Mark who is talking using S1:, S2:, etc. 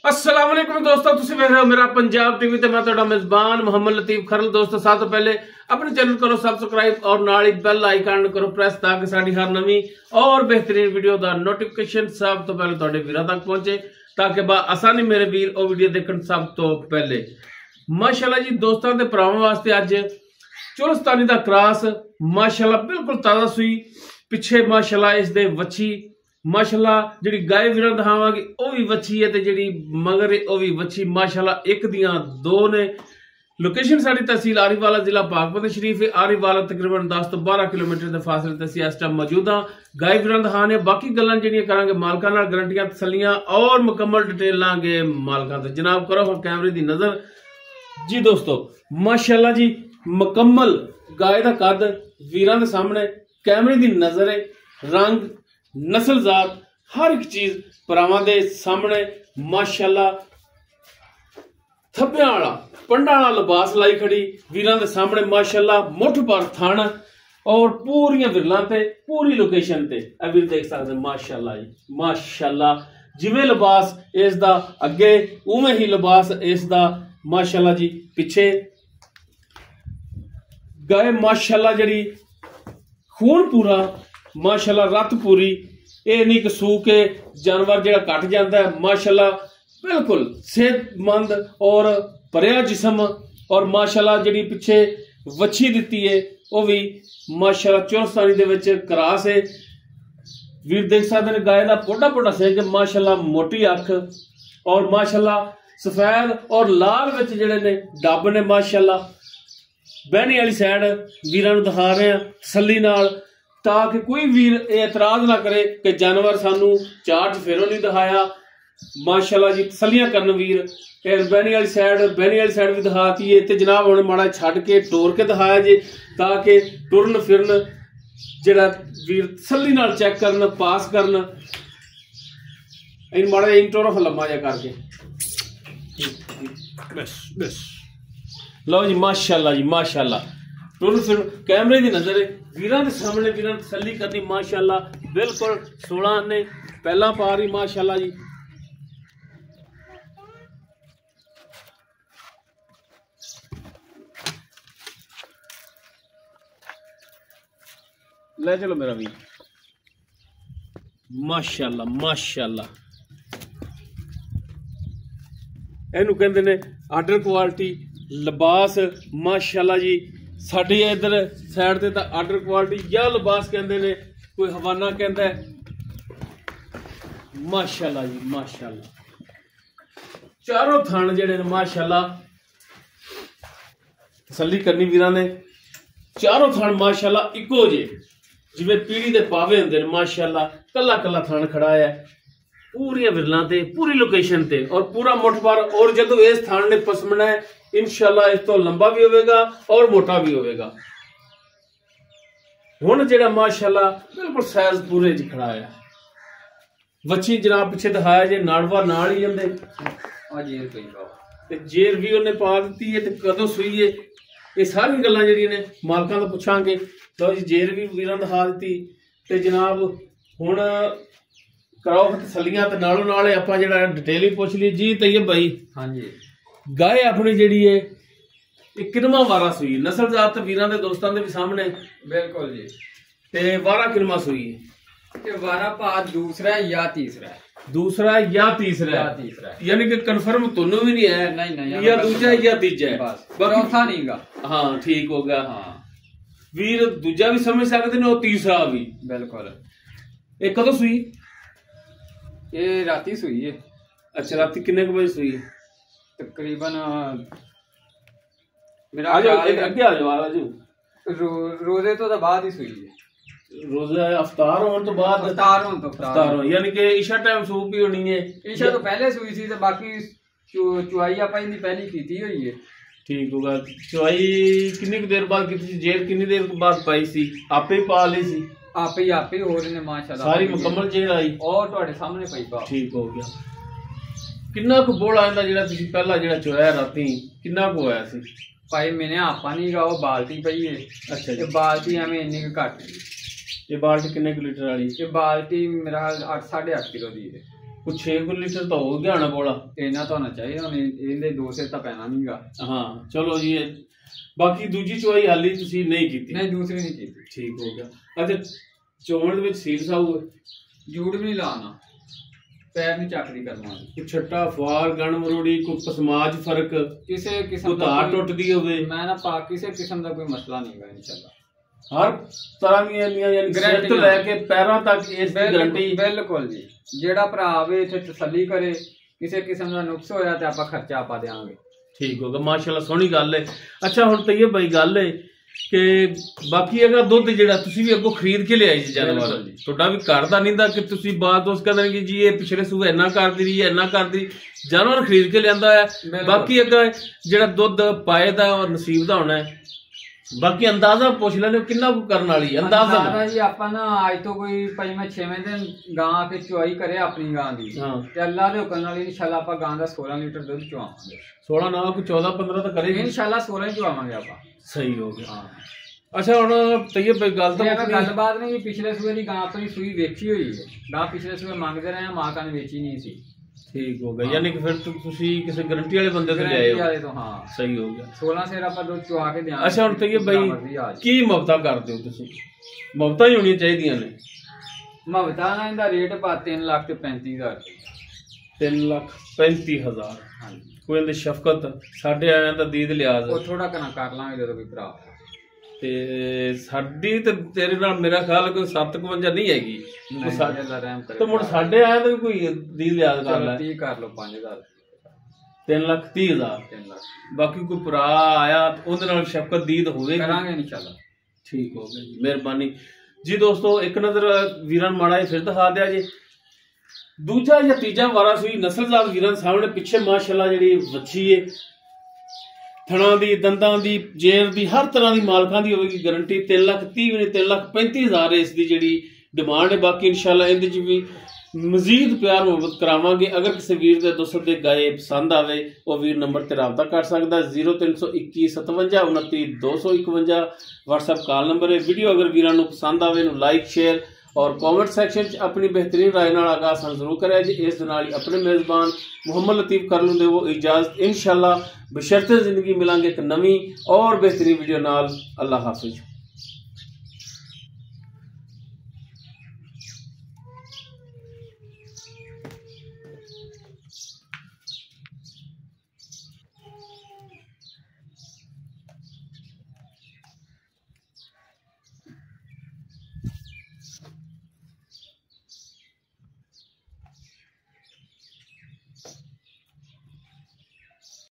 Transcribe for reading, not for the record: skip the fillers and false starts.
S1: अस्सलाम वालेकुम दोस्तों, तुसी देख रहे हो मेरा पंजाब टीवी ते मैं तुहाडा मेजबान मोहम्मद लतीफ खरल। दोस्तों सब तो पहले अपने चैनल करो सब्सक्राइब और नाल ही बेल आइकन करो प्रेस ताकि साडी हर नवी और बेहतरीन वीडियो दा नोटिफिकेशन सब तो पहले तुहाडे वीरां तक पहुंचे ताकि बा आसानी मेरे वीर ओ वीडियो देखण सब तो पहले। माशाल्लाह जी दोस्तों दे भरावां वास्ते अज चोलस्तानी दा क्रॉस माशाल्लाह बिल्कुल ताजा सूई पिछे माशाल्लाह इस दे वच्छी माशाल्लाह जिहड़ी गाय वीरां दिखावांगे ओ भी वच्छी है ते जिहड़ी मगर ओ भी वच्छी माशाल्लाह एक दियां दो ने। लोकेशन साडी तहसील आरीवाला जिला पाकपत शरीफ है। आरीवाला तकरीबन 10 तो 12 किलोमीटर के फासले ते असीं इस टाइम मौजूद हां। गाय वीरां दिखाने बाकी गल्लां जिहड़ियां करांगे मालकां नाल गारंटियां तसल्लियां और मुकम्मल डिटेल लांगे मालकां ते। जनाब करो कैमरे दी नजर जी दोस्तों माशाल्लाह जी मुकम्मल गाय दा कद वीरां दे सामने कैमरे दी नजर है। रंग नस्ल जात हर एक चीज भरावां दे सामने माशाल्लाह थब्बियां वाला पंडा वाला लिबास लाई खड़ी वीरां दे सामने माशाल्लाह मुठ पर थण और पूरियां विरलां ते पूरी लोकेशन ते ए वीर देख सकदे माशाल्लाह जी माशाल्लाह। जिवें लिबास इस दा अगे उवें ही लिबास इस दा माशाल्लाह जी पिछे। गाय माशाल्लाह जड़ी खून पूरा माशाल्लाह रत पूरी ये नहीं कि सू के जानवर जड़ा कट जाता है माशाल्लाह बिल्कुल सेहतमंद और भरिया जिस्म और माशाल्लाह जड़ी पिछे वच्छी दिती है वो भी माशाल्लाह चोलस्तानी दे विच क्रॉस है। वीर देख सकते हैं गाय का पोडा पोडा सिंह माशाल्लाह मोटी अख और माशाल्लाह सफेद और लाल विच जिहड़े ने डब ने माशाल्लाह। बहनी वाली साइड वीरां नूं दिखा रहे हैं तसल्ली नाल ताकि कोई वीर एतराज ना करे कि जानवर सानू चार चफेरों नहीं दिखाया। माशाल्लाह जी तसल्लियां करन वीर बहनी वाली साइड भी दिखाती है ते जनाब हुण माड़ा छड्ड के टोर के दिखाया जे ताकि टुरन फिरन जेड़ा वीर तसल्ली नाल चेक करन पास करन। इन माड़ा इन टोर लम्मा जा करके बस बस लो जी माशाल्लाह जी माशाल्लाह। टुर फिर कैमरे की नजर है वीरां दे सामने वीरां तसल्ली करनी माशाल्लाह बिल्कुल 16 ने पहला पा रही माशाल्लाह जी। ले चलो मेरा भी माशाल्लाह माशाल्लाह। इनू कहंदे ने आर्डर क्वालिटी लिबास माशाल्लाह जी। साडी इधर साइड ते तां आर्डर क्वालिटी या लिबास कहंदे ने कोई हवाना कहंदा है माशाल्लाह जी माशाल्लाह। चारों थान जेड़े ने माशाल्लाह तसल्ली करनी वीरां ने चारों थान माशाल्लाह इको जे जिवें पीढ़ी दे पावे हुंदे ने माशाल्लाह। कला कला थान खड़ा है पूरी विरलां ते पूरी लोकेशन ते और पूरा मुठ पर और जदों इस थान ने पसमना है इंशाल्लाह इस तो लंबा भी होगा और मोटा भी होगा। हुण जेड़ा माशाल्लाह बिल्कुल साइज पूरे च खड़ा है। वच्छी जनाब पिछे दिखाया जे नाड़वा नाल ही जंदे ते जेर भी उन्हें पा दी है ते कदों सूई है ये सारी गल्लां जेहड़ियां ने मालकां तो पुछांगे। तो जी जेर भी वीरां दिखा दी ते जनाब हुण कराओ तसल्लियां ते नालों नाल आपां जेहड़ा डिटेल ही पुछ ली जी। तैयब भाई हाँ जी गाय अपनी जिहड़ी है किनवा वारा सूई नस्ल जात वीरां दे दोस्तां दे भी सामने
S2: बिल्कुल जी
S1: ते वारा किनवा सूई है
S2: कि वारा पात दूसरा या तीसरा
S1: दूसरा या तीसरा यानी कि कंफर्म तोनों भी नहीं है नहीं या दूजा या तीजा है
S2: चौथा नहीं गा।
S1: हाँ ठीक हो गया। हाँ वीर दूजा भी समझ सकते ने और तीसरा भी बिल्कुल। ये कदों सूई
S2: ये राती सूई है।
S1: अच्छा राती किन्ने बजे सूई है
S2: तकरीबन
S1: मेरा आ जाओ
S2: रोजे तो बाद ही सुई है।
S1: रोजा अफ्तार होने तो बाद अफ्तार हो यानी कि ईशा टाइम सूप ही होनी है।
S2: ईशा तो पहले सुई थी तो बाकी चुआई आप पहली कीती हुई है।
S1: ठीक होगा। चुआई कितनी देर बाद की जेर कितनी देर बाद पाई सी आपे ही पा ली सी
S2: आपे ही हो रहे ने माशाल्लाह
S1: सारी मुकम्मल जेर आई
S2: और तुहाडे सामने पई पा।
S1: ठीक हो गया। किन्ना को बोल आंदा जेड़ा तुसी पहला जेड़ा चोया राती किन्ना को होया सी
S2: भाई मैंने आपा नहीं गा बाल्टी पई है। अच्छा ये बाल्टी हमें इन्नी घट
S1: ये बाल्टी कितने लीटर वाली?
S2: ये बाल्टी मेरा 8 8.5 किलो दी है।
S1: कुछ 6 लीटर तो हो गया ना बोला,
S2: इन्ना तो होना चाहिए ਹੁਣ ਇਹਦੇ 2 ਸਿਰ ਤਾਂ ਪੈਣਾ ਨਹੀਂਗਾ।
S1: हाँ चलो जी। बाकी दूजी चुआई हाली तुसी नहीं कीती?
S2: नहीं दूसरी नहीं की।
S1: ठीक हो गया। अच्छा चोण ਦੇ ਵਿੱਚ ਸੀਲ ਸਾਊ ਹੈ?
S2: ਜੂੜ ਵੀ ਨਹੀਂ ਲਾਣਾ, ਪੈਰ ਨਹੀਂ ਚੱਕਦੀ ਕਰਨਾ।
S1: ਕੋਈ ਛੱਟਾ ਫਾਰ ਗਣ ਮਰੋੜੀ ਕੋਈ ਪਸਮਾਜ ਫਰਕ
S2: ਕਿਸੇ ਕਿਸਮ
S1: ਦਾ ਤਾਰ ਟੁੱਟਦੀ ਹੋਵੇ?
S2: ਮੈਂ ਨਾ ਪਾ ਕਿਸੇ ਕਿਸਮ ਦਾ ਕੋਈ ਮਸਲਾ ਨਹੀਂ ਹੋਗਾ ਇਨਸ਼ਾਅੱਲਾ।
S1: ਹਰ ਤਰ੍ਹਾਂ ਦੀਆਂ ਯਾਨੀ ਸਿਰ ਤੋਂ ਲੈ ਕੇ ਪੈਰਾਂ ਤੱਕ ਇਸ ਦੀ ਗਾਰੰਟੀ?
S2: ਬਿਲਕੁਲ ਜੀ। ਜਿਹੜਾ ਭਰਾ ਆਵੇ ਇੱਥੇ ਤਸੱਲੀ ਕਰੇ, ਕਿਸੇ ਕਿਸਮ ਦਾ ਨੁਕਸ ਹੋਇਆ ਤੇ ਆਪਾਂ ਖਰਚਾ ਆਪਾਂ ਦੇਵਾਂਗੇ।
S1: ਠੀਕ ਹੋਗਾ, ਮਾਸ਼ਾਅੱਲਾ ਸੋਹਣੀ ਗੱਲ ਹੈ। ਅੱਛਾ ਹੁਣ ਤਾਂ ਇਹ ਬਈ ਗੱਲ ਹੈ ਕਿ ਬਾਕੀ ਅਗਰ ਦੁੱਧ ਜਿਹੜਾ ਤੁਸੀਂ ਵੀ ਅੱਗੋਂ ਖਰੀਦ ਕੇ ਲਿਆਈ ਸੀ ਜਾਨਵਰ, ਤੁਹਾਡਾ ਵੀ ਘਰ ਦਾ ਨਹੀਂ ਦਾ ਕਿ ਤੁਸੀਂ ਬਾਤ ਉਸ ਕਹਿੰਦੇ ਕਿ ਜੀ ਇਹ ਪਿਛਲੇ ਸੂਬੇ ਇੰਨਾ ਕਰਦੀ ਰਹੀ ਹੈ ਇੰਨਾ ਕਰਦੀ, ਜਾਨਵਰ ਖਰੀਦ ਕੇ ਲਿਆਂਦਾ ਹੈ। ਬਾਕੀ ਅੱਗੇ ਜਿਹੜਾ ਦੁੱਧ ਪਾਏ ਦਾ ਔਰ ਨਸੀਬ ਦਾ ਹੋਣਾ ਹੈ। ਬਾਕੀ ਅੰਦਾਜ਼ਾ ਪੁੱਛ ਲੈਣੇ ਕਿੰਨਾ ਕੁ ਕਰਨ ਵਾਲੀ ਅੰਦਾਜ਼ਾ
S2: ਜੀ। ਆਪਾਂ ਨਾ ਅੱਜ ਤੋਂ ਕੋਈ 5-6ਵੇਂ ਦਿਨ ਗਾਂ ਆ ਕੇ ਚੁਆਈ ਕਰੇ ਆਪਣੀ ਗਾਂ ਦੀ ਤੇ ਅੱਲਾ ਦੇ ਹੁਕਮ ਨਾਲ ਇਨਸ਼ਾਅੱਲਾ ਆਪਾਂ ਗਾਂ ਦਾ 16 ਲੀਟਰ ਦੁੱਧ ਚੁਆਵਾਂਗੇ। 16
S1: ਨਾ ਕੋਈ 14-15 ਤਾਂ ਕਰੇਗੀ
S2: ਇਨਸ਼ਾਅੱਲਾ। 16 ਹੀ ਚੁਆਵਾਂਗੇ ਆਪਾਂ। ਸਹੀ ਹੋ ਗਿਆ।
S1: ਅੱਛਾ ਹੁਣ ਤਈਬ ਗੱਲ ਤਾਂ
S2: ਗੱਲਬਾਤ ਨਹੀਂ, ਪਿਛਲੇ ਸੂਏ ਦੀ ਗਾਂ ਆਪਣੀ ਸੂਈ ਵੇਚੀ ਹੋਈ ਹੈ। ਗਾਂ ਪਿਛਲੇ ਸੂਏ ਮੰਗਦੇ ਰਹੇ, ਮਾਲਕਾਂ ਨੇ ਵੇਚੀ ਨਹੀਂ ਸੀ। ਠੀਕ ਹੋ ਗਿਆ, ਯਾਨੀ ਕਿ ਫਿਰ ਤੁਸੀਂ ਕਿਸੇ ਗਰੰਟੀ ਵਾਲੇ ਬੰਦੇ ਤੋਂ ਲਿਆਏ ਹੋ? ਹਾਂ ਸਹੀ ਹੋ ਗਿਆ। 16 ਸਿਰ ਆਪਾਂ ਦੁੱਧ ਚੁਆ ਕੇ ਦਿਆਂਗੇ। ਅੱਛਾ ਹੁਣ ਤਈਬ ਬਈ ਕੀ ਮੁਹੱਬਤਾਂ ਕਰਦੇ ਹੋ ਤੁਸੀਂ? ਮੁਹੱਬਤਾਂ ਹੀ ਹੋਣੀਆਂ ਚਾਹੀਦੀਆਂ ਨੇ। ਮੁਹੱਬਤਾਂ ਨਾਲ ਇਹਦਾ ਰੇਟ ਪਾ 3,35,000। 3,35,000? ਹਾਂਜੀ। ਕੋਈ ਇਹਦੀ ਸ਼ਫਕਤ ਸਾਡੇ ਆਇਆਂ ਦਾ ਦੀਦ ਲਿਆਜ਼ ਉਹ ਥੋੜਾ ਕਨਾ ਕਰ ਲਾਂਗੇ ਜਦੋਂ ਕੋਈ ਭਰਾ ਤੇ ਸਾਡੀ ਤੇ ਤੇਰੇ ਨਾਲ ਮੇਰਾ ਖਿਆਲ ਕੋਈ 7,52 ਨਹੀਂ ਹੈਗੀ ਤੇ ਮੁੜ ਸਾਡੇ ਆਇਆ ਤਾਂ ਕੋਈ ਦੀ ਲਿਆਦ ਕਰ ਲੈ 30 ਕਰ ਲਓ 5,000 3,30,000 ਬਾਕੀ ਕੋਈ ਭਰਾ ਆਇਆ ਉਹਦੇ ਨਾਲ ਸ਼ਫਕਤ ਦੀਦ ਹੋਵੇਗੀ ਕਰਾਂਗੇ ਇਨਸ਼ਾਅੱਲਾ। ਠੀਕ ਹੋ ਗਿਆ ਜੀ, ਮਿਹਰਬਾਨੀ ਜੀ। ਦੋਸਤੋ ਇੱਕ ਨਜ਼ਰ ਵੀਰਾਂ ਮਾੜਾ ਫਿਰ ਦਿਖਾ ਦਿਆ ਜੀ। ਦੂਜਾ ਜਾਂ ਤੀਜਾ ਵਾਰਾ ਸੂਈ ਨਸਲਜ਼ਾਤ ਵੀਰਾਂ ਸਾਹਮਣੇ ਪਿੱਛੇ ਮਾਸ਼ਾਅੱਲਾ ਜਿਹੜੀ ਵੱਛੀ ਹੈ, ਥਣਾ ਦੀ ਦੰਦਾਂ ਦੀ ਜੇਰ ਦੀ ਹਰ ਤਰ੍ਹਾਂ ਦੀ ਮਾਲਕਾਂ ਦੀ ਹੋਵੇਗੀ ਗਾਰੰਟੀ। 3,30,000 ਵੀ 3,35,000 ਇਸ ਦੀ ਜਿਹੜੀ ਡਿਮਾਂਡ ਹੈ। ਬਾਕੀ ਇਨਸ਼ਾਅੱਲਾ ਇਹਦੇ 'ਚ ਵੀ ਮਜ਼ੀਦ ਪਿਆਰ ਮੁਹੱਬਤ ਕਰਾਵਾਂਗੇ। ਅਗਰ ਕਿਸੇ ਵੀਰ ਦੇ ਦੋਸਤ ਦੇ ਗਾਏ ਪਸੰਦ ਆਵੇ ਉਹ ਵੀਰ ਨੰਬਰ ਤੇ ਰਾਬਤਾ ਕਰ ਸਕਦਾ। 0321 57 29 251 WhatsApp ਕਾਲ ਨੰਬਰ ਹੈ। ਵੀਡੀਓ ਅਗਰ ਵੀਰਾਂ ਨੂੰ ਪਸੰਦ ਆਵੇ ਨੂੰ ਲਾਈਕ ਸ਼ੇਅਰ और कॉमेंट सेक्शन अपनी बेहतरीन राय नाल आगाह सन जरूर करें जी। इस नाल अपने मेज़बान मुहम्मद लतीफ करलू दे वो इजाज़त इंशाअल्लाह बशर्ते ज़िंदगी मिलांगे एक नवी और बेहतरीन वीडियो नाल। अल्लाह हाफिज।